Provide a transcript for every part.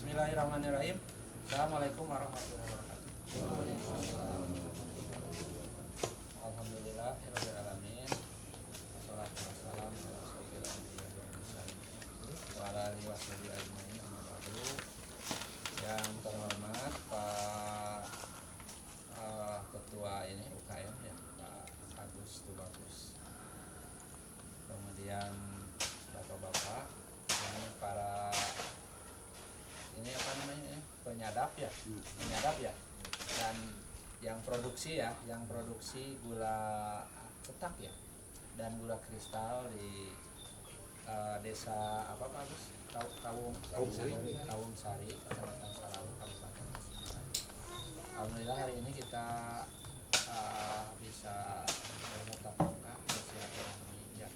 Bismillahirrahmanirrahim. Assalamualaikum warahmatullahi wabarakatuh. Alhamdulillahirabbil alamin. Wassalatu wassalamu ala asyrofil anbiya'i wal mursalin wa ala alihi washabihi ajmain. Amma ba'du. Yang terhormat Pak Ketua ini UKM ya, Pak Agus Tubagus. Kemudian Bapak-bapak, ini para ini apa namanya penyadap ya, dan yang produksi ya, yang produksi gula cetak ya dan gula kristal di desa apa Pak Agus? Kawung Sari, Kecamatan Salawu, Kabupaten Tasik. Alhamdulillah hari ini kita bisa bertatap muka bersilaturahmi ya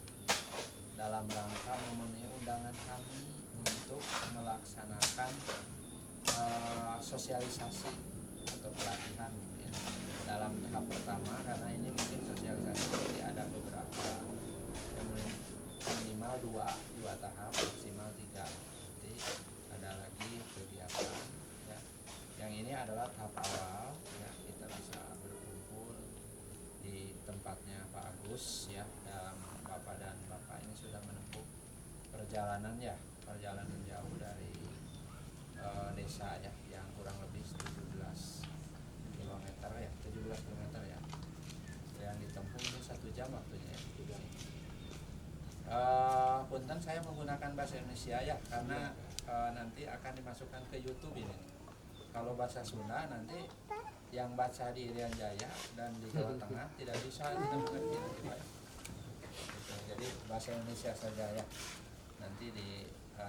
dalam rangka memenuhi undangan kami untuk melaksanakan sosialisasi atau pelatihan ya, dalam tahap pertama, karena ini mungkin sosialisasi jadi ada beberapa yang minimal dua tahap, maksimal 3. Nanti ada lagi kegiatan ya. Yang ini adalah tahap awal ya, kita bisa berkumpul di tempatnya Pak Agus ya, dalam Bapak dan Bapak ini sudah menempuh perjalanan jauh dari desa ya, yang kurang lebih 17 km ya, 17 km ya, yang ditempuh ini 1 jam waktunya ya. Punten saya menggunakan bahasa Indonesia ya, karena nanti akan dimasukkan ke YouTube ini. Kalau bahasa Sunda nanti yang baca di Irian Jaya dan di Jawa Tengah tidak bisa mengerti nanti Pak. Jadi bahasa Indonesia saja ya, nanti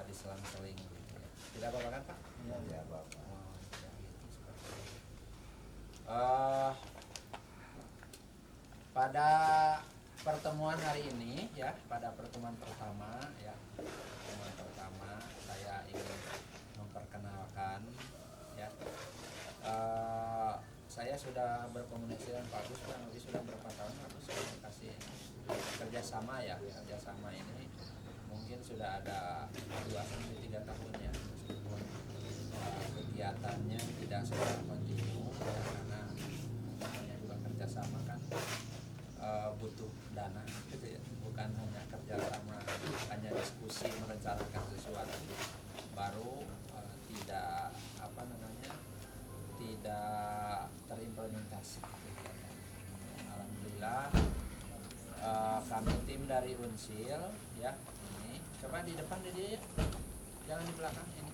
diselang-seling gitu ya. Tidak apa-apa kan Pak? Ya Bapak. Ya, gitu, seperti itu. Pada pertemuan hari ini ya, pada pertemuan pertama saya ingin memperkenalkan ya. Saya sudah berkomunikasi dengan Pak Agus kurang lebih sudah berapa tahun Pak Agus komunikasi kerjasama ini mungkin sudah ada 2-3 tahun ya, meskipun kegiatannya tidak secara kontinu ya, karena namanya juga kerjasama kan butuh dana gitu ya, bukan hanya kerjasama hanya diskusi merencanakan sesuatu baru tidak terimplementasi kegiatan. Alhamdulillah kami tim dari Unsil ya, ini coba di depan dia, jangan di belakang ini.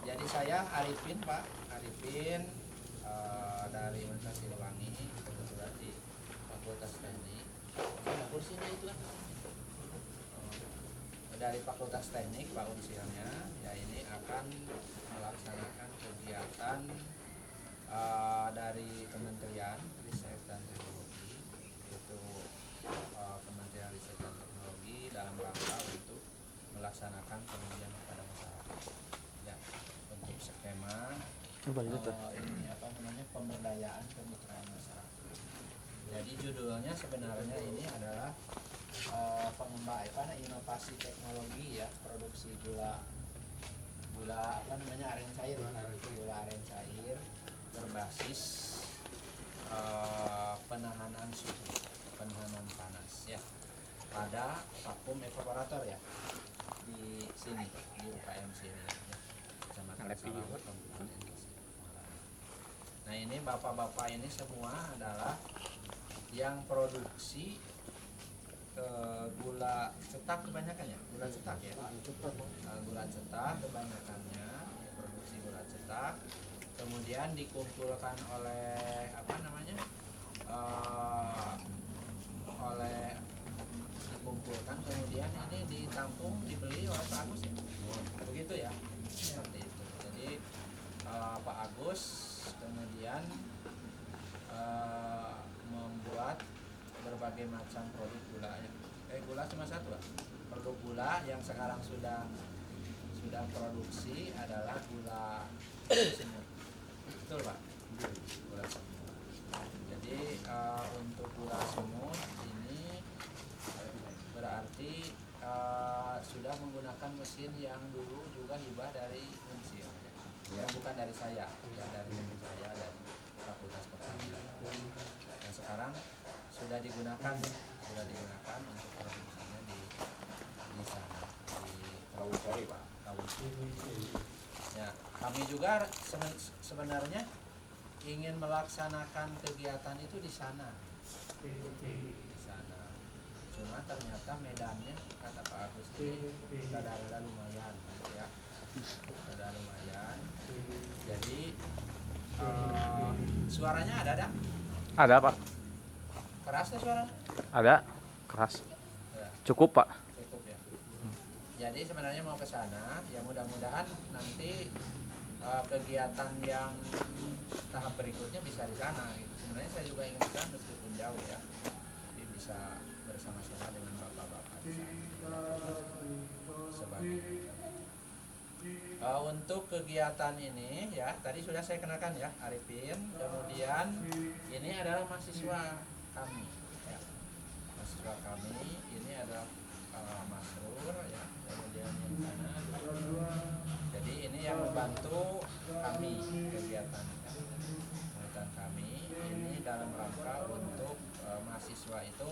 Jadi saya Arifin Pak, dari Universitas Siliwangi, kebetulan di Fakultas Teknik. Kursinya itu kan dari Fakultas Teknik Pak Unsilnya ya, ini akan melaksanakan kegiatan dari Kementerian Riset dan Teknologi, itu Kementerian Riset dan Teknologi dalam rangka untuk melaksanakan pengabdian kepada masyarakat ya, untuk skema pemberdayaan kemitraan masyarakat. Jadi judulnya sebenarnya ini adalah pengembangan inovasi teknologi ya, produksi gula aren cair, gula aren cair berbasis penahanan suhu, penahanan panas ya, pada vakum evaporator ya, di sini di UKM sini ya, Kecamatan Salawu, Kabupaten Tasik. Nah ini bapak-bapak ini semua adalah yang produksi gula cetak kebanyakan ya, gula cetak ya, gula cetak kebanyakannya produksi gula cetak, kemudian dikumpulkan oleh kemudian ini ditampung, dibeli oleh Pak Agus ya, begitu ya, seperti itu. Jadi Pak Agus kemudian membuat berbagai macam produk gula ya. Gula cuma satu lah. Produk gula yang sekarang sudah produksi adalah gula semut. Betul Pak? Gula semut. Jadi untuk gula semut ini berarti sudah menggunakan mesin yang dulu juga adalah hibah dari Unsil, ya. Bukan dari saya, ya, dari teman saya dari Fakultas Pertanian. Dan sekarang sudah digunakan untuk produksinya di sana di Kawusari, Pak. Ya, kami juga sebenarnya ingin melaksanakan kegiatan itu di sana. Cuma ternyata medannya kata Pak Agus ini rada-rada lumayan, ya. Rada lumayan. Jadi suaranya ada? Ada, Pak. Kerasnya suaranya? Ada. Keras. Ya. Cukup, Pak. Cukup ya. Jadi sebenarnya mau ke sana, ya mudah-mudahan nanti kegiatan yang tahap berikutnya bisa di sana. Gitu. Sebenarnya saya juga ingin ke sana meskipun jauh ya. Jadi bisa bersama-sama dengan bapak-bapak di sana. Untuk kegiatan ini ya tadi sudah saya kenalkan ya Arifin. Kemudian ini adalah mahasiswa kami. Ya. Mahasiswa kami ini adalah Masrur ya. Kemudian yang sana. Jadi ini yang membantu kami kegiatan kami ini dalam rangka untuk mahasiswa itu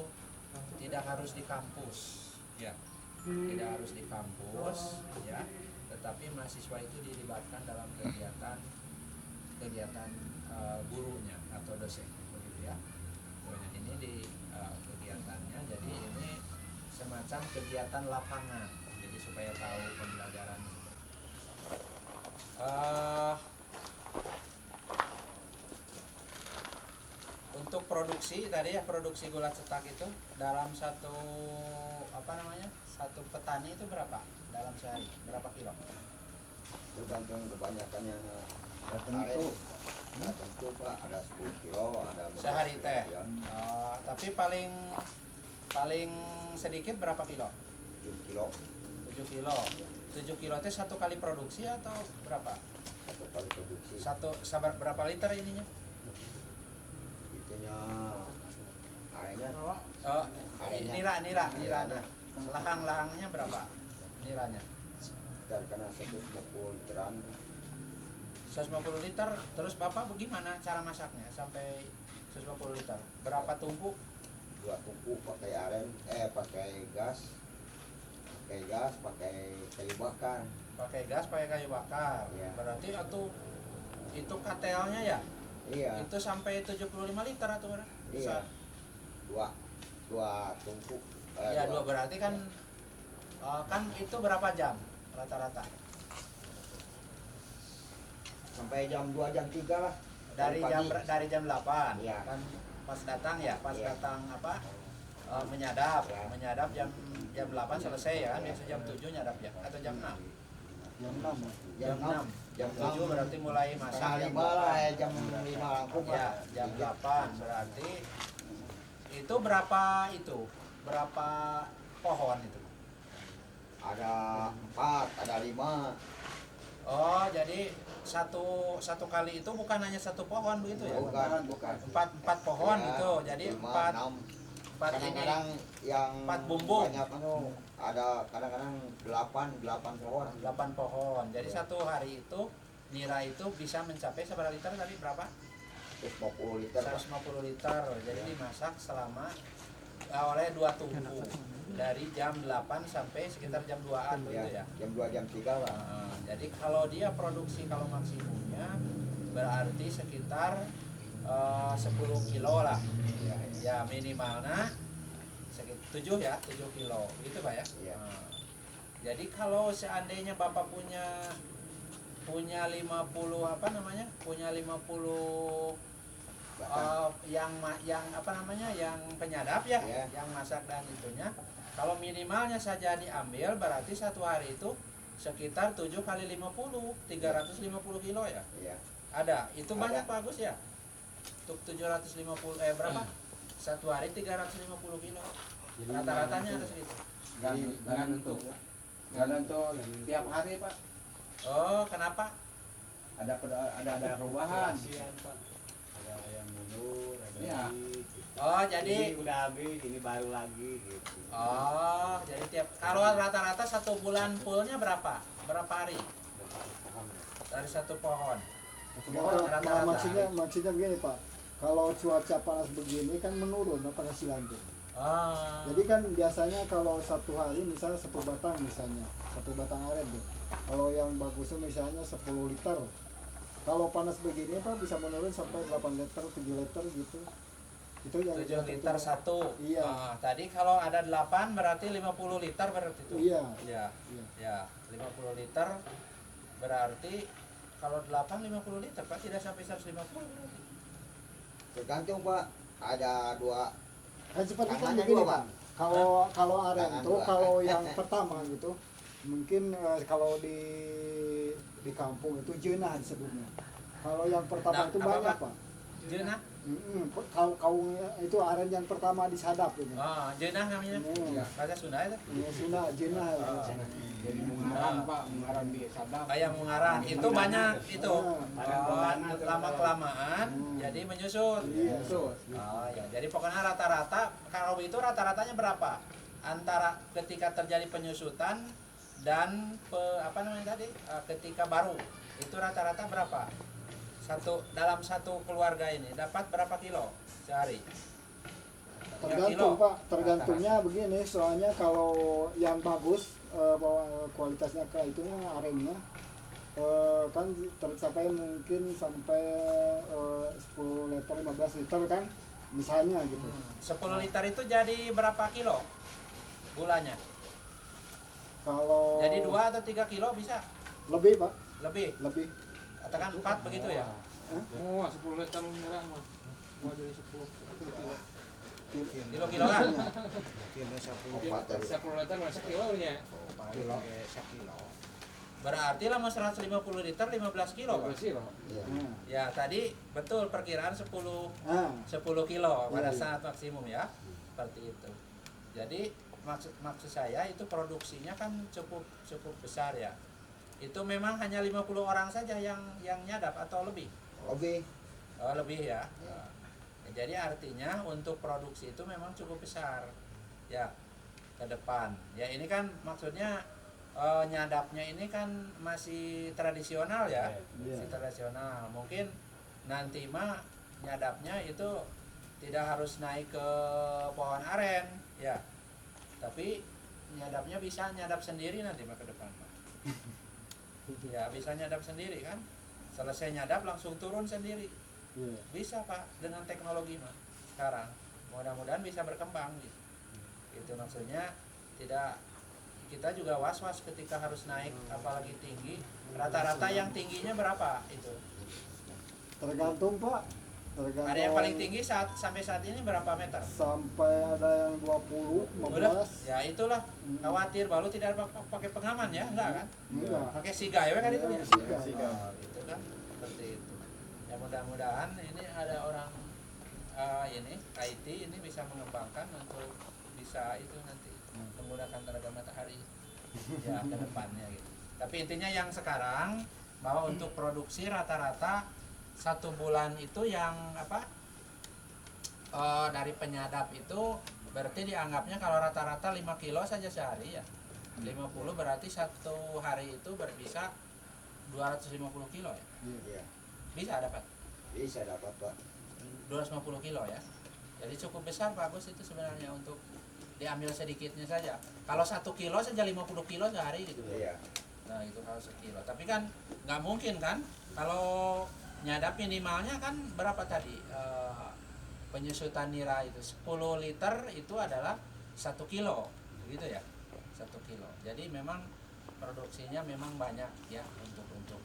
tidak harus di kampus ya, tidak harus di kampus ya, tetapi mahasiswa itu dilibatkan dalam kegiatan gurunya atau dosen begitu ya. Ini di kegiatannya, jadi ini semacam kegiatan lapangan, jadi supaya tahu pembelajaran. Untuk produksi tadi ya, produksi gula cetak itu dalam satu petani itu berapa dalam sehari, berapa kilo? Tergantung kebanyakannya. Tentu Pak, ada 10 kilo, ada sehari teh ya. Tapi paling sedikit berapa kilo? 7 kilo 7 kilo 7 kilo teh satu kali produksi atau berapa? satu kali produksi. Sabar berapa liter ininya? Itunya airnya niranya lahang-lahangnya berapa niranya? dan karena 150 literan. 150 liter. Terus Bapak bagaimana cara masaknya sampai 150 liter? Berapa tumpuk? 2 tumpuk pakai aren, pakai gas, pakai kayu bakar. Pakai gas, pakai kayu bakar. Ya. Berarti itu KTL-nya ya? Iya. Itu sampai 75 liter atau berapa? Iya. Dua tumpuk. Iya, 2 berarti kan itu berapa jam rata-rata? Sampai jam 2 jam 3 lah. Dari jam 8. Iya. Kan pas datang ya, Iya. datang menyadap. Ya. Menyadap jam 8 selesai ya kan, biasa jam 7 nyadap ya atau jam 6. Jam 7 berarti mulai masak. Setengah 5 lah, jam 5 langkung Ya, jam 8 berarti itu berapa pohon itu? Ada 4, ada 5. Oh, jadi satu kali itu bukan hanya satu pohon begitu ya? Bukan. Empat pohon Ya, gitu. Jadi 5, 6. empat Kadang-kadang yang 4 bumbung. banyak ada kadang-kadang 8 pohon. 8 pohon. Jadi Ya. satu hari itu nira itu bisa mencapai seberapa liter tadi, berapa? 150 liter. 150 liter. Jadi Ya. dimasak selama oleh 2 tungku dari jam 8 sampai sekitar jam 2-an begitu ya. Jam 2 jam 3 lah. Jadi kalau dia produksi kalau maksimumnya berarti sekitar 10 kilo lah. Ya minimalnya 7 kilo. Gitu Pak ya. Iya. Jadi kalau seandainya Bapak punya 50 punya 50 yang penyadap ya, Yeah. yang masak dan itunya. Kalau minimalnya saja diambil berarti satu hari itu sekitar 7 kali 50, 350 kilo ya. Iya. Ada. Itu Ada. banyak Pak Agus ya. Untuk 750 berapa? Satu hari 350 kilo. Rata-ratanya ada segitu. Jangan untuk tiap hari Pak, Oh, kenapa? ada perubahan. Ada yang mundur, ada Iya. lagi. Oh, jadi Ini udah habis, ini baru lagi gitu. oh, jadi kalau rata-rata 1 bulan fullnya berapa? Berapa hari? Dari 1 pohon. Rata-rata. Maksudnya begini Pak, kalau cuaca panas begini kan menurun penghasilan tuh. Oh. Jadi kan biasanya kalau 1 hari misalnya 1 batang misalnya, 1 batang aren tuh. Kalau yang bagusnya misalnya 10 liter. Kalau panas begini Pak bisa menurun sampai 8 liter, 7 liter gitu. Itu yang 7 liter satu. Iya. Tadi kalau ada 8 berarti 50 liter berarti itu. Iya. Iya. Iya. Ya, 50 liter berarti kalau 8 50 liter Pak tidak sampai 150 berarti. Tergantung Pak, ada dua. Kan seperti kan Tangannya begini dua, Pak. Bang. Kalau aren Tangan tuh dua. kalau yang pertama gitu, mungkin kalau di kampung itu jenah disebutnya. Kalau yang pertama Nah, itu apa, banyak Pak? Pak. Jeunah? Kalau itu aren yang pertama disadap gitu. Oh, jeunah namanya. Iya. Bahasa Sunda itu. Ya, Sunda jenah. Jadi mengarang Pak, mengarang di sadap. Kayak mengarang itu banyak itu. Ah. Lama kelamaan jadi menyusut. Iya. Oh ya, jadi pokoknya rata-rata kalau itu rata-ratanya berapa? Antara ketika terjadi penyusutan dan apa namanya tadi? Ketika baru. Itu rata-rata berapa? Dalam satu keluarga ini dapat berapa kilo sehari? 3 Tergantung kilo. Pak, tergantungnya begini, soalnya kalau yang bagus kualitasnya kayak itu arennya kan tercapai mungkin sampai 10 liter 15 liter kan misalnya gitu. 10 liter itu jadi berapa kilo gulanya? Kalau Jadi 2 atau 3 kilo bisa? lebih Pak, Lebih? lebih. Katakan 4 begitu ya? Oh, 10 liter murah mah. Mau jadi 10 kilo. Kilo-kiloan? Empat tadi. 10 liter masuk kilo nya. Kilo, sekilo. Berarti lah mau 150 liter 15 kilo Pak? 12 kilo. Iya. Nah, Ya tadi betul perkiraan 10 kilo pada Iya. saat maksimum ya. Seperti itu. Jadi maksud saya itu produksinya kan cukup besar ya. Itu memang hanya 50 orang saja yang nyadap atau lebih? Lebih. Oh, lebih ya. Jadi artinya untuk produksi itu memang cukup besar ya ke depan. Ya ini kan maksudnya nyadapnya ini kan masih tradisional ya, Iya. masih tradisional. Mungkin nanti mah nyadapnya itu tidak harus naik ke pohon aren ya, tapi nyadapnya bisa nyadap sendiri nanti mah ke depan Pak. Ya bisa nyadap sendiri kan, selesai nyadap langsung turun sendiri. Iya. Bisa Pak dengan teknologi mah sekarang. Mudah-mudahan bisa berkembang gitu. Itu maksudnya tidak, kita juga was-was ketika harus naik apalagi tinggi. Rata-rata yang tingginya berapa itu? Tergantung Pak, tergantung. Ada yang paling tinggi sampai saat ini berapa meter? Sampai ada yang 20, 15. Ya itulah, khawatir baru tidak pakai pengaman ya, enggak kan? Enggak. Pakai sigai kan itu ya? Sigai. Oh, itu kan seperti itu. Ya mudah-mudahan ini ada orang ini IT ini bisa mengembangkan untuk bisa itu nanti menggunakan tenaga matahari ya ke depannya gitu. Tapi intinya yang sekarang bahwa untuk produksi rata-rata 1 bulan itu yang apa dari penyadap itu berarti dianggapnya kalau rata-rata 5 kilo saja sehari ya. 50 berarti 1 hari itu bisa 250 kilo ya. Iya. Bisa dapat Bisa dapat Pak. 250 kilo ya. Jadi cukup besar bagus itu sebenarnya untuk diambil sedikitnya saja. Kalau 1 kilo saja 50 kilo sehari gitu. Iya. Nah itu kalau 1 kilo. Tapi kan nggak mungkin kan kalau nyadap minimalnya kan berapa tadi penyusutan nira itu 10 liter itu adalah 1 kilo gitu ya. 1 kilo. Jadi memang produksinya memang banyak ya untuk itu.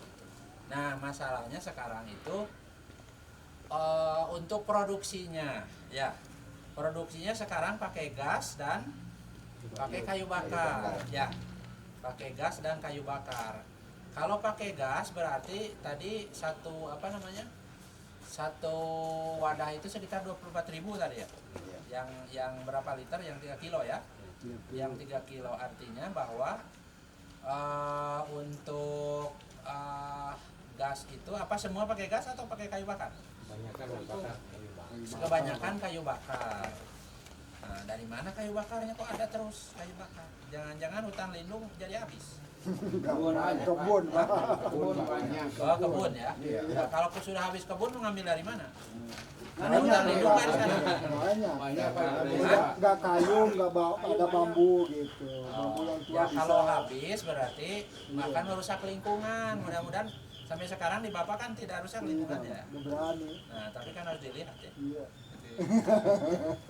Nah masalahnya sekarang itu untuk produksinya ya, produksinya sekarang pakai gas dan pakai kayu bakar ya, pakai gas dan kayu bakar. Kalau pakai gas berarti tadi satu wadah itu sekitar 24.000 tadi ya. Yang berapa liter? Yang 3 kilo ya. Yang 3 kilo artinya bahwa untuk gas itu apa semua pakai gas atau pakai kayu bakar? Banyak kan bakar. kebanyakan kayu bakar. Nah, dari mana kayu bakarnya kok ada terus kayu bakar? Jangan-jangan hutan lindung jadi habis. Kebun banyak. Kebun, Pak. Kebun banyak. Oh, kebun ya. Iya. Nah, kalau sudah habis kebun mau ngambil dari mana? Ada Banyak, hutan lindung kan sana. banyak. Banyak Pak. Nggak kayu, nggak ada bambu gitu. Bambu yang tua Ya bisa. kalau habis berarti makan merusak lingkungan. Mudah-mudahan sampai sekarang di Bapak kan tidak rusak lingkungan ya. Nggak berani. Nah, tapi kan harus dilihat ya. Iya.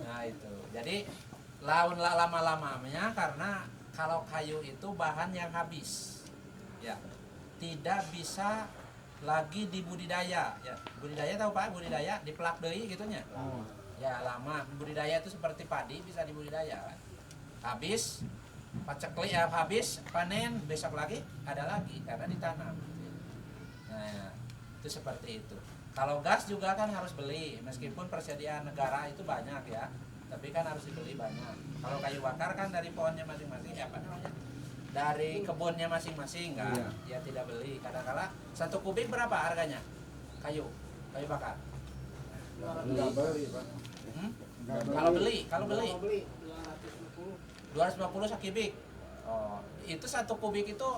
Nah itu, jadi laun lama-lamanya karena kalau kayu itu bahan yang habis, ya tidak bisa lagi dibudidaya. Ya budidaya tahu Pak? Budidaya dipelak deui gitunya. Ya lama budidaya itu seperti padi bisa dibudidaya kan. Habis pacekli ya habis panen besok lagi ada lagi karena ditanam. Nah itu seperti itu. Kalau gas juga kan harus beli, meskipun persediaan negara itu banyak ya, tapi kan harus dibeli banyak. Kalau kayu bakar kan dari pohonnya masing-masing, ya apa namanya? Dari kebunnya masing-masing kan, ya tidak beli. Kadang-kala 1 kubik berapa harganya? Kayu bakar. Nggak beli, Pak. Hmm? Nggak beli. Kalau beli 250 sekubik. Oh, itu 1 kubik itu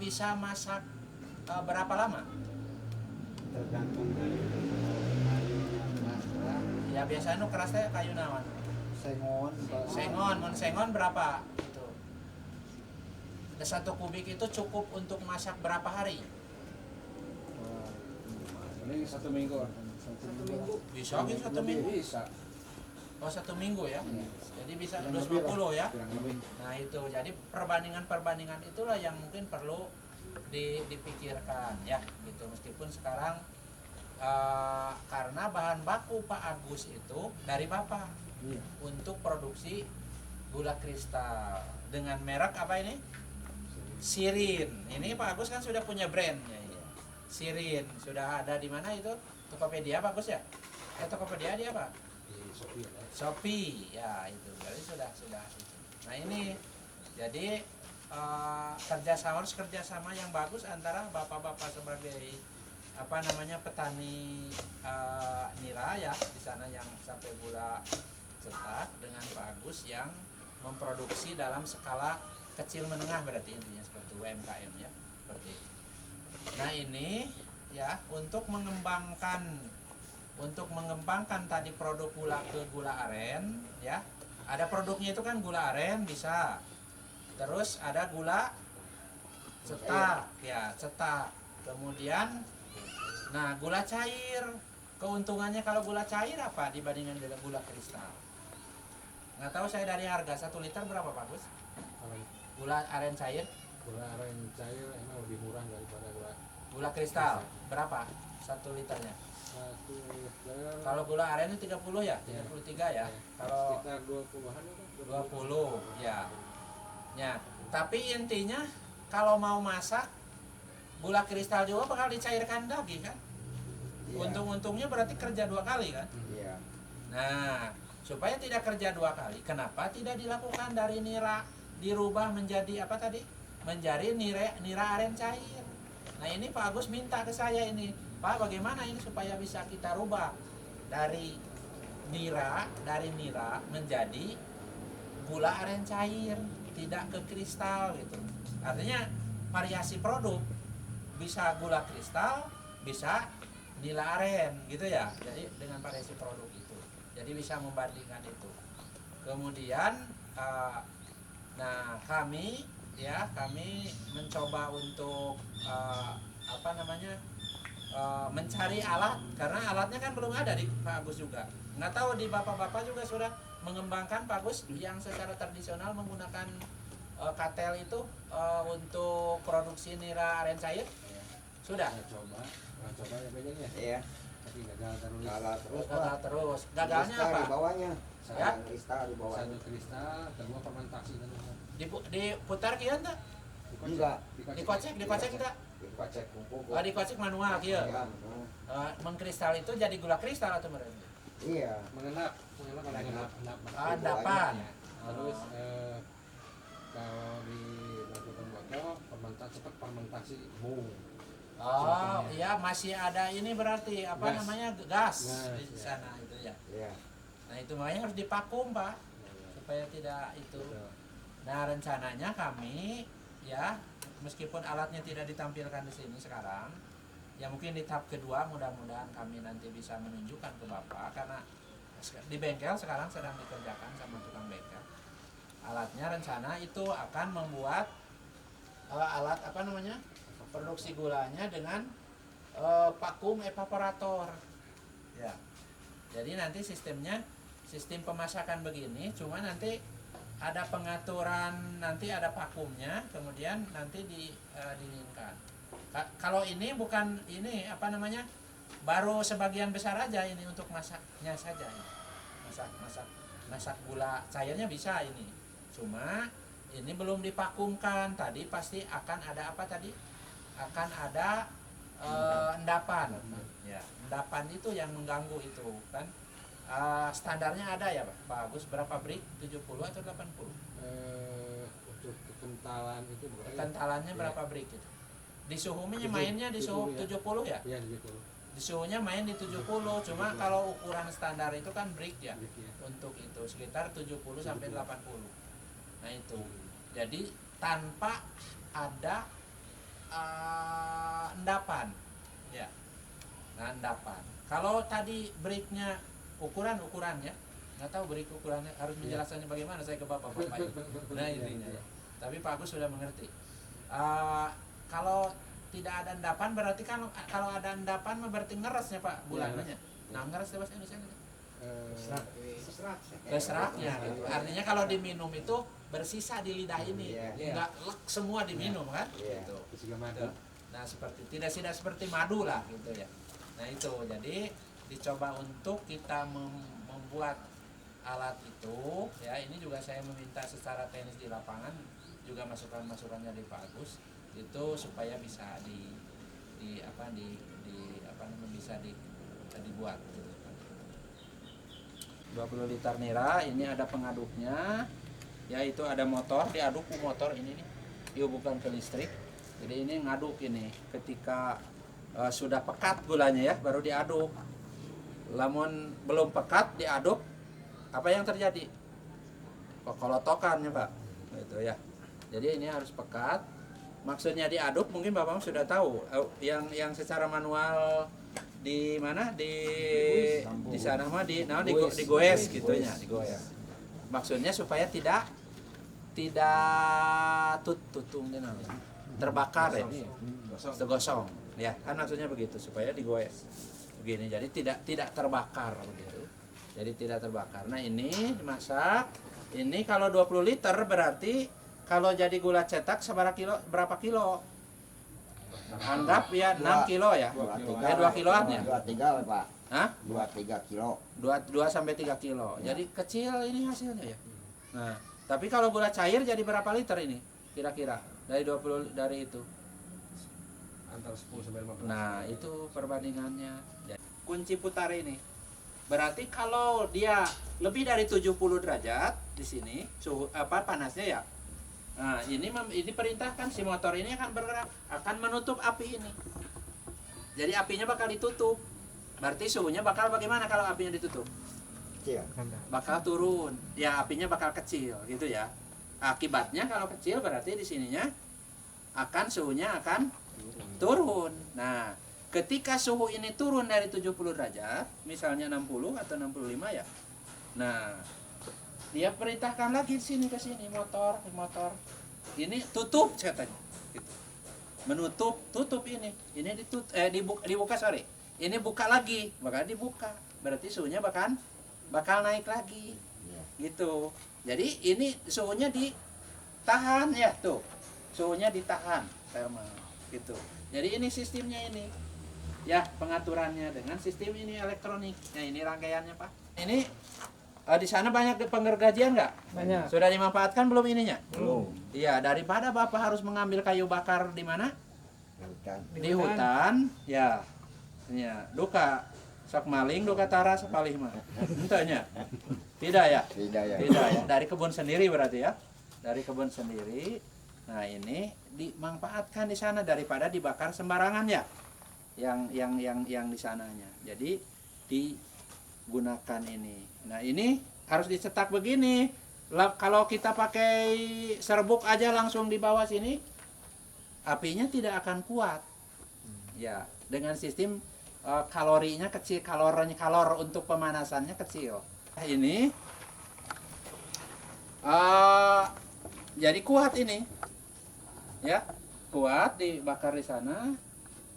bisa masak berapa lama? Tergantung dari kayu yang masak. Ya biasanya nu keras teh kayu naon? Sengon, Pak. Sengon berapa? Itu. 1 kubik itu cukup untuk masak berapa hari? Ini 1 minggu. Satu minggu. Bisa gitu 1 minggu. Bisa. Oh 1 minggu ya. Jadi bisa Kurang lebih 250 ya. Kurang lebih. Nah itu jadi perbandingan itulah yang mungkin perlu dipikirkan ya gitu. Meskipun sekarang karena bahan baku Pak Agus itu dari Bapak Iya. untuk produksi gula kristal dengan merek apa ini? Sirin. Ini Pak Agus kan sudah punya brandnya ya. Sirin sudah ada di mana itu? Tokopedia Pak Agus ya? Tokopedia dia Pak? Shopee ya itu. Jadi sudah. Nah ini jadi harus kerjasama yang bagus antara bapak-bapak sebagai apa namanya petani nira ya di sana yang sampai gula cetak dengan Pak Agus yang memproduksi dalam skala kecil menengah berarti intinya seperti UMKM ya seperti itu. Nah ini ya untuk mengembangkan tadi produk gula ke gula aren ya ada produknya itu kan gula aren bisa. Terus ada gula cetak ya cetak. Kemudian nah gula cair. Keuntungannya kalau gula cair apa dibandingkan dengan gula kristal? Nggak tahu saya dari harga 1 liter berapa Pak Gus? Gula aren cair? Gula aren cair emang lebih murah daripada Gula kristal berapa 1 liternya? 1 liter. Kalau gula aren itu 30 ya? 33 ya? Kalau Sekitar 20-an 20 ya. Ya, tapi intinya kalau mau masak gula kristal juga bakal dicairkan lagi kan? Iya. Untung-untungnya berarti kerja 2 kali kan? Iya. Nah, supaya tidak kerja 2 kali, kenapa tidak dilakukan dari nira dirubah menjadi apa tadi? Menjadi nira aren cair. Nah, ini Pak Agus minta ke saya ini, Pak bagaimana ini supaya bisa kita rubah dari nira menjadi gula aren cair, tidak ke kristal gitu. Artinya variasi produk bisa gula kristal, bisa nila aren gitu ya. Jadi dengan variasi produk itu. Jadi bisa membandingkan itu. Kemudian nah kami mencoba untuk mencari alat karena alatnya kan belum ada di Pak Agus juga. Nggak tahu di bapak-bapak juga sudah mengembangkan Pak Agus yang secara tradisional menggunakan katel itu untuk produksi nira aren cair. Sudah. coba ya bedanya. Iya. Tapi gagal terus. Gagal terus. Gagalnya Kristal apa? di bawahnya. Ya? Kristal di bawahnya. Satu kristal, kedua fermentasi dan Diputar kieu teh? Enggak. Dikocek enggak? Dikocek kumpul. Oh, dikocek manual kieu. Iya. Mengkristal itu jadi gula kristal atau meureun? Iya. mengenap ada Mengenap. Endapan. Terus kalau di batu botol cepat fermentasi mung Oh, iya masih ada ini berarti apa Gas. namanya gas Gas, di ya. sana itu ya. Iya. Nah itu makanya harus divakum Pak supaya tidak itu. Nah rencananya kami ya meskipun alatnya tidak ditampilkan di sini sekarang, ya mungkin di tahap kedua mudah-mudahan kami nanti bisa menunjukkan ke Bapak karena di bengkel sekarang sedang dikerjakan sama tukang bengkel. Alatnya rencana itu akan membuat alat apa namanya produksi gulanya dengan vakum evaporator. Ya. Jadi nanti sistemnya sistem pemasakan begini, cuma nanti ada pengaturan, nanti ada vakumnya, kemudian nanti dinginkan. Kalau ini bukan ini apa namanya, baru sebagian besar aja ini untuk masaknya saja. Masak gula cairnya bisa ini, cuma ini belum divakumkan. Tadi pasti akan ada apa tadi? Akan ada endapan. Ya, endapan itu yang mengganggu itu kan. Standarnya ada ya Pak Agus, berapa brick? 70 atau 80? Untuk kekentalan itu berapa? Kentalannya berapa brick itu? Di suhunya mainnya di suhu 70 ya? Iya, 70. Di suhunya main di 70, cuma kalau ukuran standar itu kan brick ya. Untuk itu sekitar 70 sampai 80. Nah itu. Jadi tanpa ada endapan. Ya. Nah, endapan. Kalau tadi bricknya ukuran ya, nggak tahu brick ukurannya, harus menjelaskannya bagaimana saya ke bapak-bapak itu. Nah intinya ya. Tapi Pak Agus sudah mengerti. Kalau tidak ada endapan berarti kan kalau ada endapan berarti ngeresnya Pak gulanya. Nah ngeres bahasa Indonesia seraknya gitu. Artinya kalau diminum itu bersisa di lidah ini, nggak lek semua diminum kan? Gitu. Nah seperti tidak seperti madu lah gitu ya. Nah itu jadi dicoba untuk kita membuat alat itu ya. Ini juga saya meminta secara teknis di lapangan juga masukan-masukannya di Pak Agus itu supaya bisa dibuat gitu. 20 liter nira ini ada pengaduknya ya, itu ada motor, diaduk motor ini nih dihubungkan ke listrik. Jadi ini ngaduk ini ketika sudah pekat gulanya ya baru diaduk. Lamun belum pekat diaduk, apa yang terjadi? Kekolotokan ya Pak, gitu ya. Jadi ini harus pekat. Maksudnya diaduk mungkin Bapak sudah tahu. Yang secara manual di mana di sana mah digoes gitunya, digoes. Maksudnya supaya tidak tutung terbakar ya, tergosong. Ya kan maksudnya begitu supaya digoes. Begini, jadi tidak terbakar begitu. Jadi tidak terbakar. Nah ini dimasak. Ini kalau 20 liter berarti kalau jadi gula cetak berapa kilo? Anggap ya 6 kilo ya. 2 kiloan ya. 2-3 Pak. Hah? 2-3 kilo. 2 sampai 3 kilo. Jadi kecil ini hasilnya ya. Nah, tapi kalau gula cair jadi berapa liter ini? Kira-kira dari 20 dari itu. Antara 10 sampai 15. Nah, itu perbandingannya. Kunci putar ini. Berarti kalau dia lebih dari 70 derajat di sini, suhu panasnya ya. Nah, ini perintahkan si motor ini akan bergerak, akan menutup api ini. Jadi apinya bakal ditutup. Berarti suhunya bakal bagaimana kalau apinya ditutup? Kecil. Bakal turun. Ya, apinya bakal kecil gitu ya. Akibatnya kalau kecil berarti di sininya suhunya akan turun. Nah, ketika suhu ini turun dari 70 derajat, misalnya 60 atau 65 ya. Nah, dia perintahkan lagi sini ke sini motor. Ini tutup katanya. Gitu. Menutup, tutup ini. Ini dibuka sorry. Ini buka lagi, bakal dibuka. Berarti suhunya bakal naik lagi. Gitu. Jadi ini suhunya ditahan ya tuh. Suhunya ditahan sama gitu. Jadi ini sistemnya ini. Ya, pengaturannya dengan sistem ini elektronik. Nah, ini rangkaiannya, Pak. Ini di sana banyak penggergajian nggak? Banyak. Sudah dimanfaatkan belum ininya? Belum. Iya, daripada Bapak harus mengambil kayu bakar di mana? Hutan. Di hutan. Ya. Ya, duka sok maling duka tara sepalih mah. Entahnya. Tidak ya? Tidak ya. Tidak ya. Dari kebun sendiri berarti ya. Dari kebun sendiri. Nah, ini dimanfaatkan di sana daripada dibakar sembarangan ya. Yang di sananya. Jadi digunakan ini. Nah, ini harus dicetak begini. Kalau kita pakai serbuk aja langsung di bawah sini, apinya tidak akan kuat. Ya, dengan sistem kalorinya kecil, kalor untuk pemanasannya kecil. Ini jadi kuat ini. Ya, kuat dibakar di sana.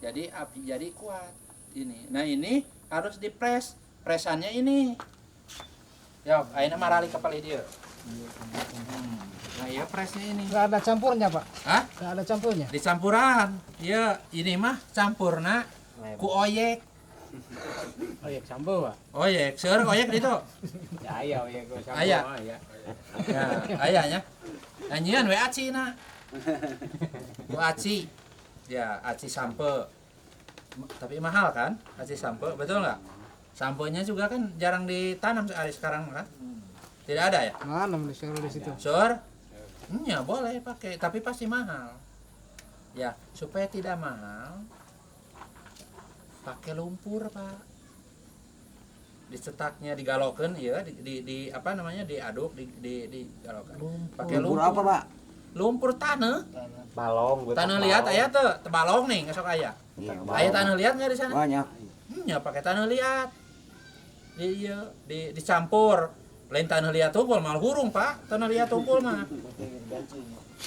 Jadi api jadi kuat ini. Nah, ini harus dipres. Presannya ini. Ya, ayeuna marali kepala dia. Nah, iya presnya ini. Nggak ada campurnya, Pak? Hah? Nggak ada campurnya? Dicampuran. Ya, ini mah campurna ku oyek. Oyek campur, Pak? Oyek, seueur oyek itu. Ya aya oyek campur. Aya. Ya. Ya, ayahnya. Nyanyian we aci na. Ku aci. Ya, aci sampe. Tapi mahal kan? Aci sampe, betul nggak? Sampenya juga kan jarang ditanam sekarang kan? Tidak ada ya? Mana di situ? Sur? Ya boleh pakai, tapi pasti mahal. Ya, supaya tidak mahal, pakai lumpur, Pak. Dicetaknya digalokeun ya, di apa namanya? Diaduk, digalokeun. Pakai lumpur apa, Pak? Lumpur tanah. Balong. Tanah liat aya teu, balong nih ngesok aya. Iya, Aya tanah liat nggak di sana? banyak. Ya pakai tanah liat. Iya, dicampur. Lain tanah liat tumpul malah hurung, Pak. Tanah liat tumpul mah.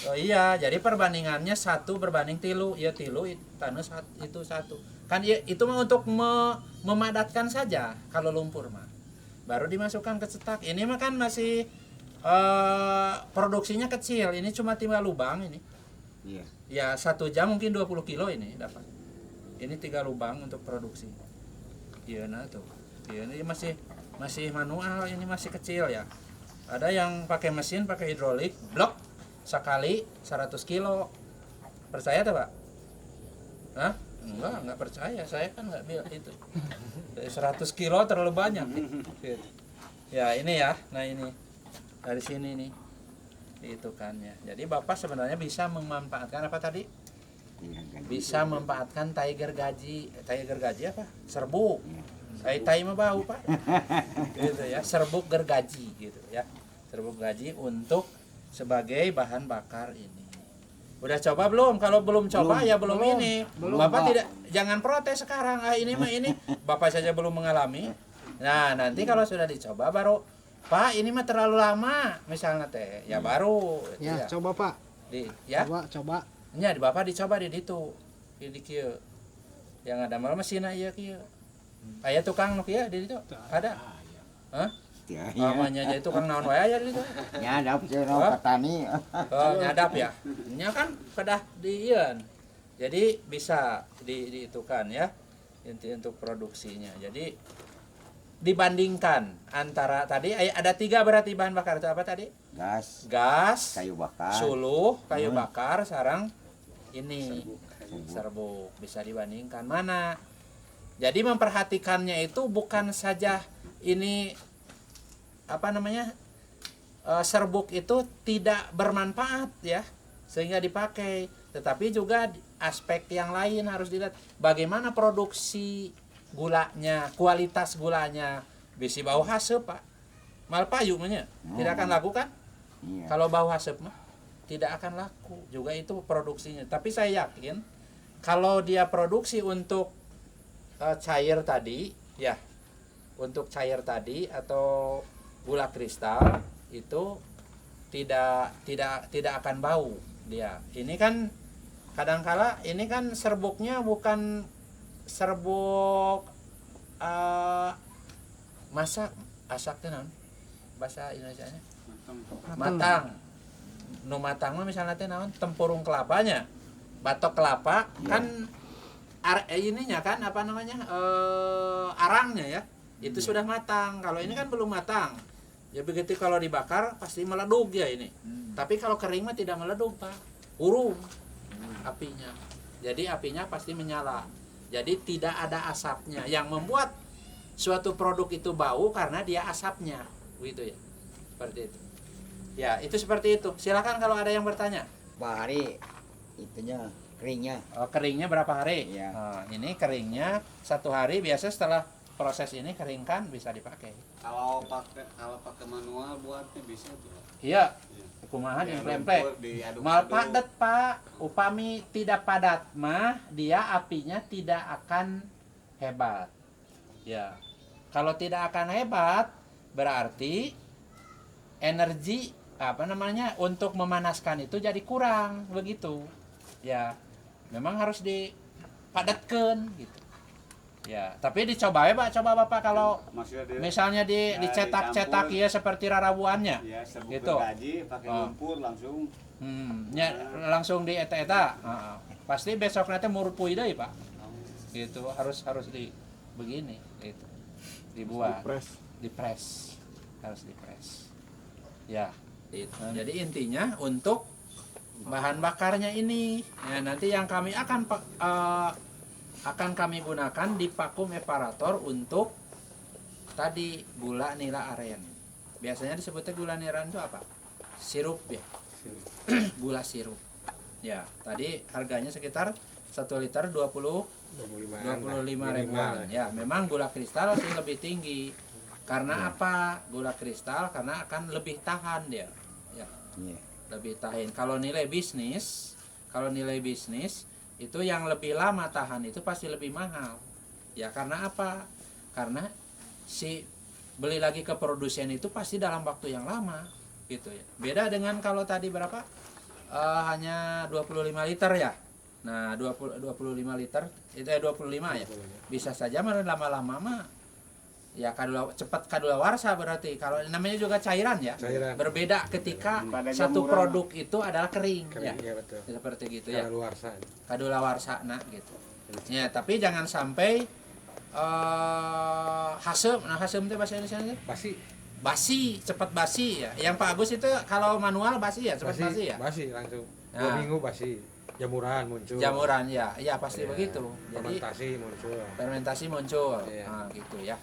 Oh iya, jadi perbandingannya 1 berbanding 3. Ya 3 tanah itu 1. Kan itu mah untuk memadatkan saja kalau lumpur mah. Baru dimasukkan ke cetak. Ini mah kan masih produksinya kecil. Ini cuma 3 lubang ini. Iya. Ya 1 jam mungkin 20 kilo ini dapat. Ini 3 lubang untuk produksi. Iya nah tuh. Iya, ini masih manual, ini masih kecil ya. Ada yang pakai mesin, pakai hidrolik, blok sekali 100 kilo. Percaya tuh, Pak? Hah? Enggak percaya. Saya kan enggak bilang itu. 100 kilo terlalu banyak. Ya, ini ya. Nah, ini. Dari sini nih. Itu kan ya. Jadi Bapak sebenarnya bisa memanfaatkan apa tadi? Bisa memanfaatkan tiger gaji. Tiger gaji apa? Serbuk. Tai mah bau, Pak. Gitu ya, serbuk gergaji gitu ya. Serbuk gaji untuk sebagai bahan bakar ini. Udah coba belum? Kalau belum coba ya belum ini. Bapak tidak jangan protes sekarang. Ini mah ini Bapak saja belum mengalami. Nah, nanti kalau sudah dicoba baru Pak, ini mah terlalu lama misalnya teh. Ya baru Ya, coba, Pak. Ya. Coba. Nya di Bapak dicoba di ditu. Di kieu. Yang ada malah mesin ieu kieu. Aya tukang nu kieu di ditu? Ada? Hah? Namanya jadi tukang naon wae aya di ditu? Nyadap cenah petani. Oh, nyadap ya. Nya kan kedah di ieun. Jadi bisa diitukan ya. Inti untuk produksinya. Jadi dibandingkan antara tadi ada 3 berarti bahan bakar itu apa tadi? Gas, Kayu bakar. suluh, kayu bakar, sarang ini serbuk. Bisa dibandingkan mana? Jadi memperhatikannya itu bukan saja ini apa namanya serbuk itu tidak bermanfaat ya sehingga dipakai, tetapi juga aspek yang lain harus dilihat. Bagaimana produksi gulanya, kualitas gulanya, bisi bau haseup, Pak. Mal payu nya tidak akan laku kan? Iya. Kalau bau haseup mah tidak akan laku. Juga itu produksinya. Tapi saya yakin kalau dia produksi untuk cair tadi ya, untuk cair tadi atau gula kristal itu tidak akan bau dia. Ini kan kadangkala ini kan serbuknya bukan serbuk asak tenan bahasa Indonesianya matang. Nu matang mah misalnya teh naon tempurung kelapanya, batok kelapa kan ininya kan apa namanya arangnya ya itu sudah matang. Kalau ini kan belum matang ya, begitu kalau dibakar pasti meleduk ya ini. Tapi kalau kering mah tidak meleduk, Pak, urung apinya. Jadi apinya pasti menyala, jadi tidak ada asapnya yang membuat suatu produk itu bau karena dia asapnya gitu ya, seperti itu ya. Itu seperti itu. Silakan kalau ada yang bertanya. hari itunya keringnya. Oh, keringnya berapa hari? Iya. Nah, ini keringnya 1 hari, biasa setelah proses ini keringkan bisa dipakai. Kalau pakai manual buatnya bisa tuh. Iya. Kumaha di plemple. Mal padat Pak, upami tidak padat mah dia apinya tidak akan hebat. Ya. Kalau tidak akan hebat berarti energi apa namanya untuk memanaskan itu jadi kurang begitu. Ya. Memang harus dipadatkan gitu. Ya, tapi dicoba ya Pak, coba Bapak kalau misalnya dicetak-cetak ya seperti rarabuannya. Ya, serbuk gitu. gaji pakai lumpur langsung. Ya, langsung di eta-eta. Pasti besok nanti murpui deui Pak. Gitu, harus di begini gitu. Dibuat. Dipres. Harus dipres. Ya, itu. Jadi intinya untuk bahan bakarnya ini. Ya, nanti yang kami akan kami gunakan di vakum eparator untuk tadi gula nila aren. Biasanya disebutnya gula nila aren itu apa? Sirup ya. Gula sirup. Ya, tadi harganya sekitar 1 liter 25 ribuan. Ya, memang gula kristal sih lebih tinggi. Karena apa? Gula kristal karena akan lebih tahan dia. Ya. Lebih tahan. Kalau nilai bisnis itu yang lebih lama tahan itu pasti lebih mahal. Ya karena apa? Karena si beli lagi ke produsen itu pasti dalam waktu yang lama gitu ya. Beda dengan kalau tadi berapa? Hanya 25 liter ya. Nah, 25 liter itu 25 ya. Bisa saja lama-lama mah ya cepat kadaluarsa berarti. Kalau namanya juga cairan ya. Berbeda ketika satu produk itu adalah kering ya. Iya betul. Seperti gitu ya. Kadaluarsa. Gitu. Ya, tapi jangan sampai hasem. Nah, hasem itu bahasa Indonesia basi, cepat basi ya. Yang Pak Agus itu kalau manual basi ya, cepat basi ya. Basi langsung. Nah. 2 minggu basi. Jamuran muncul. Ya pasti begitu. Jadi fermentasi muncul. Iya. Nah, gitu ya.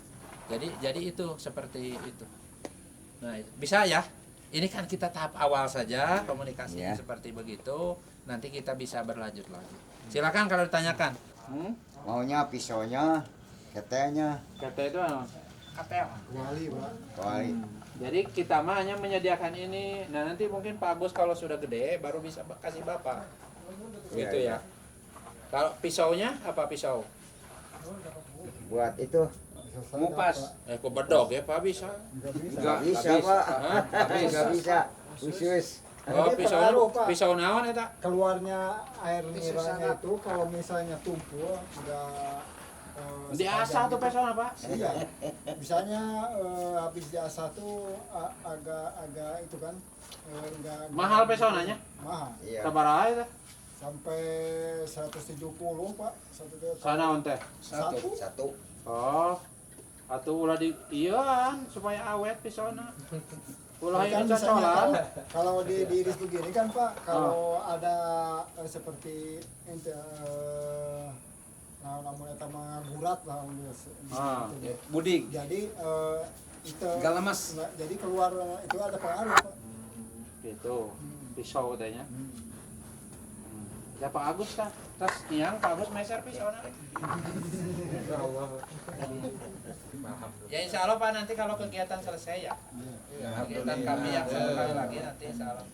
Jadi itu seperti itu. Nah, bisa ya. Ini kan kita tahap awal saja komunikasinya seperti begitu. Nanti kita bisa berlanjut lagi. Silakan kalau ditanyakan. Maunya pisaunya, ketenya, Kata itu katel. kuali. Jadi kita mah hanya menyediakan ini. Nah, nanti mungkin Pak Agus kalau sudah gede baru bisa kasih Bapak. Gitu ya. Kalau pisaunya apa pisau? Buat itu Ngupas. Kok bedog ya Pak bisa? nggak bisa Pak. Nggak bisa. Khusus. Oh, Tapi pengaruh, Pak. pisau naon eta? Keluarnya air niranya itu kalau misalnya tumpul udah Diasah tuh pisau apa? Iya. Misalnya habis diasah tuh agak itu kan enggak Mahal pisau nanya? mahal. Iya. Sabaraha eta? Sampai 170 Pak. Sanaon teh? Satu. Oh. Atuh ulah di ieun supaya awet pisauna. Ulah Kan ini misalnya cocolan. kalau diiris begini kan Pak, kalau ada seperti namun eta mah gurat lah Budig. jadi itu Galamas. jadi keluar itu ada pengaruh Pak. Gitu. Pisau tanya. Ya Pak Agus kah? Tas yang Pak Agus meser pisauna. Ya insya Allah Pak nanti kalau kegiatan selesai ya. Kegiatan kami yang 1 kali lagi nanti insya Allah.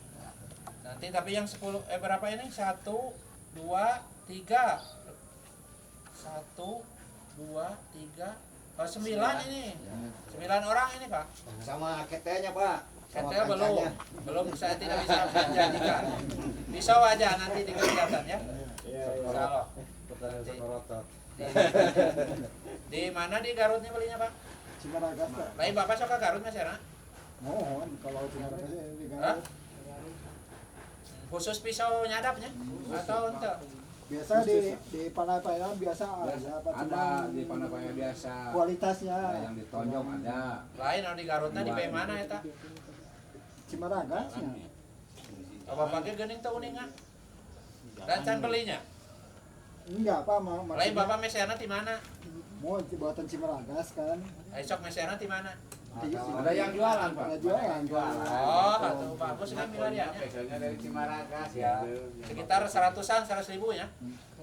Nanti tapi yang 10 berapa ini? 1, 2, 3. 1, 2, 3. Oh 9 ini. 9 orang ini Pak. Sama ketenya Pak. Sama Ketel kancanya. belum saya tidak bisa menjanjikan. Pisau aja nanti di kegiatan ya. Insya Allah. Di mana di Garutnya belinya Pak? Cimaragas Pak. Lain Bapak sok ke Garut Mas ya? Mohon kalau Cimaragas di Hah? Garut. Khusus pisau nyadapnya atau ente? Biasa di Panapaya biasa ada Pak. Ada di Panapaya biasa. Kualitasnya Yang ditonjok ada. Lain kalau di Garutnya di bae mana eta? Cimaragasnya. Apa pakai geuning teu uningan? Dan can belinya. Enggak Pak, Lain maksudnya Bapak meserna di mana? mau buatan Cimaragas kan. Esok meserna di mana? Ada yang jualan Pak. Ada jualan. Oh, atuh bagus sih milariannya? Pesonya dari Cimaragas Ya, sekitar 100-100 ribu ya.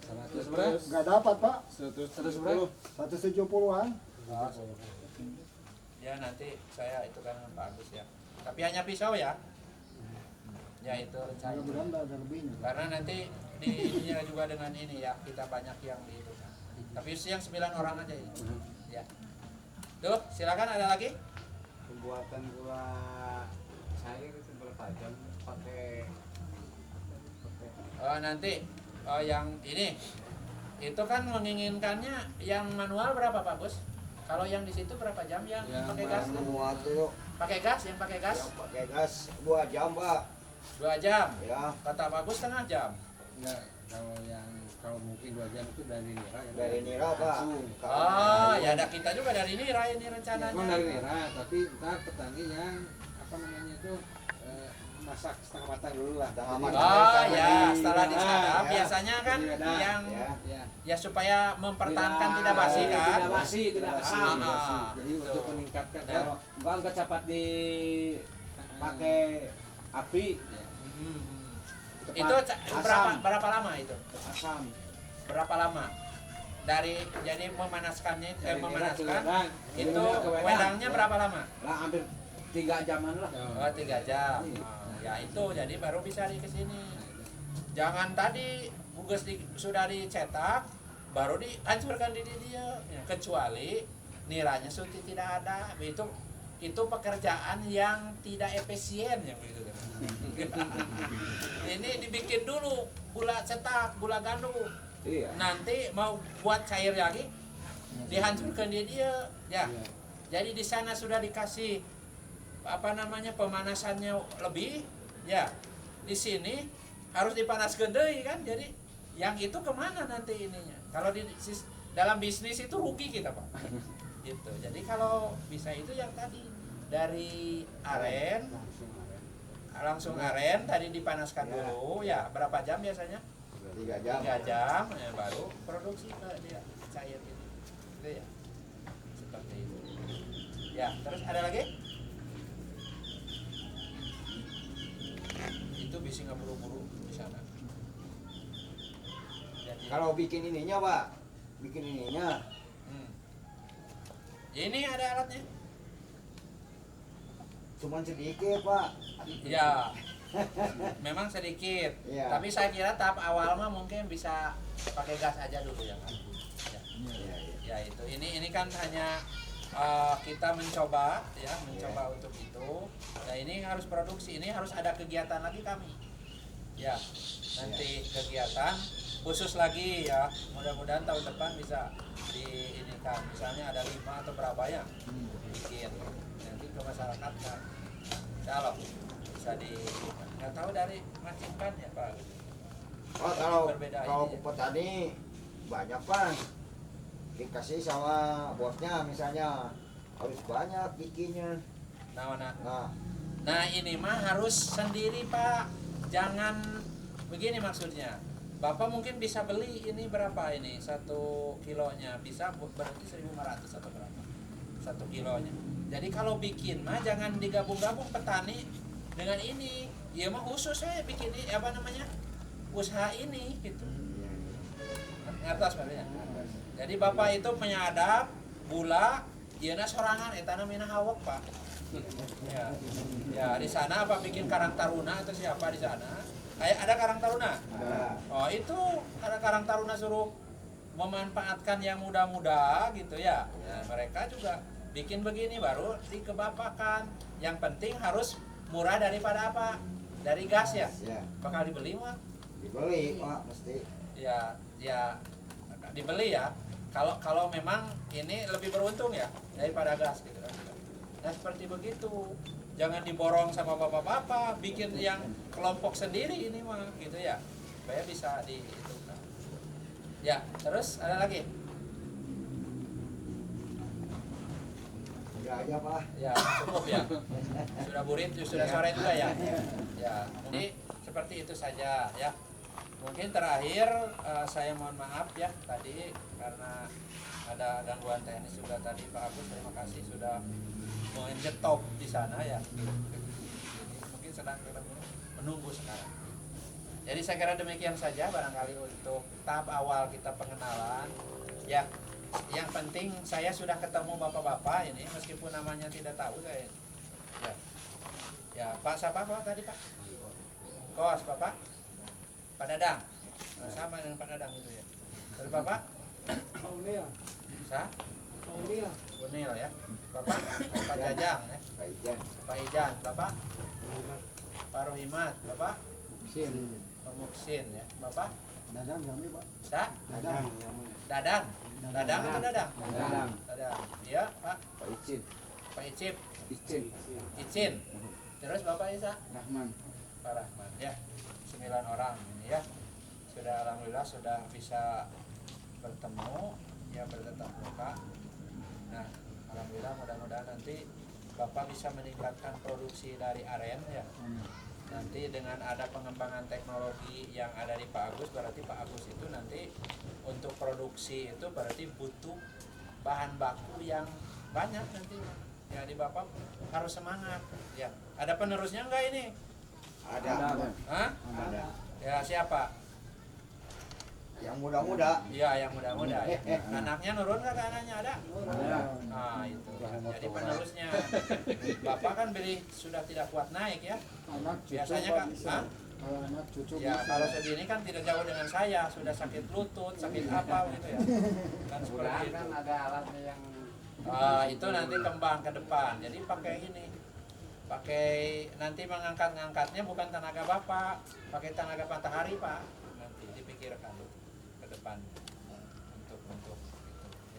100 beras. Nggak dapat Pak, 100 beras. 170-an. Ya nanti saya itu kan Pak Agus ya. Tapi hanya pisau ya. Ya itu rencana. Mudah-mudahan nggak ada lebihnya. Karena nanti di ininya juga dengan ini ya, kita banyak yang di itu. Tapi yang 9 orang aja ini. Ya. Tuh, silakan ada lagi? Pembuatan gula cair itu berapa jam pakai Nanti yang ini itu kan menginginkannya yang manual berapa Pak Bos? Kalau yang di situ berapa jam yang pakai gas? Semua tuh Pakai gas, yang pakai gas yang pakai gas 2 jam Pak. 2 jam. Ya, Kata Pak Bos setengah jam. Enggak, kalau mungkin 2 jam itu dari Nira ya. dari Nira Pak. Oh, ya ada kita juga dari Nira ini rencananya. Memang dari Nira, tapi ntar petani yang apa namanya itu masak setengah matang dulu lah. Setengah Jadi- matang. Oh ya, setelah Nah, disadap ya. biasanya kan Jadi ada, yang Ya. ya supaya mempertahankan tidak basi kan. Tidak basi, tidak basi. Ah, Jadi untuk meningkatkan Ya. Kalau nggak cepat dipakai api, Hmm. cepat Itu berapa asam. berapa lama itu? Asam. Berapa lama? Dari jadi memanaskannya Dari Nira ke memanaskan Wedang. itu Nira ke Wedang. wedangnya berapa lama? Lah hampir 3 jaman lah. Oh, 3 jam. Oh, ya itu jadi baru bisa di kesini. Jangan tadi bugus sudah dicetak baru dihancurkan di dia. Ya, kecuali niranya sudah tidak ada. Itu pekerjaan yang tidak efisien yang begitu. Ini dibikin dulu gula cetak, gula gandum. Iya. Nanti mau buat cair lagi dihancurkan di dia. Ya. Jadi di sana sudah dikasih apa namanya pemanasannya lebih, ya. Di sini harus dipanaskan deui kan. Jadi yang itu kemana nanti ininya? Kalau dalam bisnis itu rugi kita Pak. Gitu. Jadi kalau bisa itu yang tadi dari aren langsung aren tadi dipanaskan dulu ya berapa jam biasanya? 3 jam. 3 jam ya, baru produksi ke dia cair ini. Itu ya. Seperti itu. Ya, terus ada lagi? Itu bisa nggak buru-buru di sana. Jadi, Kalau bikin ininya Pak, bikin ininya hmm. Ini ada alatnya? cuman sedikit Pak. Ya, memang sedikit. Iya. Tapi saya kira tahap awal mah mungkin bisa pakai gas aja dulu ya kan. Ya. Iya, iya. Ya itu. Ini kan hanya kita mencoba ya, mencoba untuk itu. Nah ini harus produksi. Ini harus ada kegiatan lagi kami. Ya, nanti kegiatan khusus lagi ya. Mudah-mudahan tahun depan bisa di ini kan. Misalnya ada 5 atau berapa ya bikin. Nanti ke masyarakat kan. Kalau bisa di nggak tahu dari macam ya Pak. Oh, kalau Berbeda kalau ini. petani banyak Pak. Dikasih sama bosnya misalnya harus banyak bikinnya. Nah, Nah, nah ini mah harus sendiri Pak. Jangan begini maksudnya. Bapak mungkin bisa beli ini berapa ini 1 kilonya bisa berarti 1.500 atau berapa 1 kilonya. Jadi kalau bikin mah jangan digabung-gabung petani dengan ini. Ya mah khusus saya bikin ini apa namanya usaha ini gitu. Ngertos sebenarnya. Jadi bapak itu penyadap gula, ieu sorangan eta namina hawok Pak. Ya. Ya di sana apa bikin Karang Taruna atau siapa di sana? Kayak ada Karang Taruna. ada. Oh itu ada Karang Taruna suruh memanfaatkan yang muda-muda gitu ya. Nah, mereka juga bikin begini baru dikebapakan. Yang penting harus murah daripada apa? Dari gas ya. Ya, Bakal dibeli mah. dibeli Pak mesti. Ya dibeli ya. Kalau memang ini lebih beruntung ya daripada gas gitu kan. Nah seperti begitu. Jangan diborong sama bapak-bapak, bikin yang kelompok sendiri ini mah gitu ya. Supaya bisa di itu kan. Ya, terus ada lagi? Ya aja Pak. Ya, cukup ya. Sudah burit, sudah sore juga ya. Ya, jadi seperti itu saja ya. Mungkin terakhir saya mohon maaf ya tadi karena ada gangguan teknis juga tadi Pak Agus, terima kasih sudah mengetop di sana ya. Jadi mungkin sedang menunggu sekarang. Jadi saya kira demikian saja barangkali untuk tahap awal kita pengenalan. Ya, yang penting saya sudah ketemu bapak-bapak ini meskipun namanya tidak tahu saya. Ya, ya Pak siapa Pak tadi Pak? Kos Bapak? Pak Dadang. Nah, sama dengan Pak Dadang itu ya. Dari Bapak? Unil. Sa? Unil. Unil ya. Bapak? Pak Jajang ya. Kajian. Pak Ijan, Bapak? Pak Rohimat, Bapak? Sin. Pak Muksin ya. Bapak? Dadang kami Pak. Sa? Dadang. Dadang. Dadang atau Dadang? Dadang. Dadang. Iya, Pak. Pak Icin. Pak Icip. Icin. Icin. Terus Bapak Isa? Rahman. Pak Rahman ya. 9 orang ini ya. Sudah alhamdulillah sudah bisa bertemu ya bertatap muka. Nah, alhamdulillah mudah-mudahan nanti Bapak bisa meningkatkan produksi dari aren ya. Nanti dengan ada pengembangan teknologi yang ada di Pak Agus, berarti Pak Agus itu nanti untuk produksi itu berarti butuh bahan baku yang banyak nanti. Jadi Bapak harus semangat ya. Ada penerusnya enggak ini? Ada. Hah? Ada. Ya siapa? Yang muda-muda. Iya yang muda-muda ya. Anaknya nurun nggak ke anaknya ada? Ada. Nah itu. Jadi penerusnya. Bapak kan beli sudah tidak kuat naik ya. Anak cucu Biasanya Pak kan, bisa. hah? Kalau anak cucu Ya bisa. kalau segini kan tidak jauh dengan saya. Sudah sakit lutut, sakit apa gitu ya. Kan seperti itu. Kan ada alatnya yang Itu nanti kembang ke depan. Jadi pakai ini. Pakai nanti mengangkat-ngangkatnya bukan tenaga Bapak, pakai tenaga matahari Pak. Nanti dipikirkan ke depan untuk itu.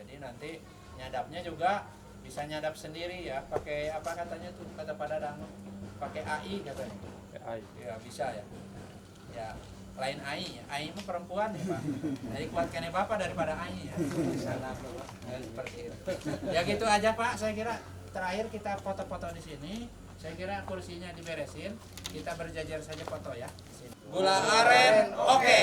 Jadi nanti nyadapnya juga bisa nyadap sendiri ya, pakai apa katanya tuh kata Pak Dadang, pakai AI katanya. AI. Ya bisa ya. Ya lain AI, AI itu perempuan ya Pak. Jadi kuatkannya Bapak daripada AI ya. Ya, seperti itu. Ya gitu aja Pak, saya kira terakhir kita foto-foto di sini. Saya kira kursinya diberesin, kita berjajar saja foto ya. Gula aren, oke.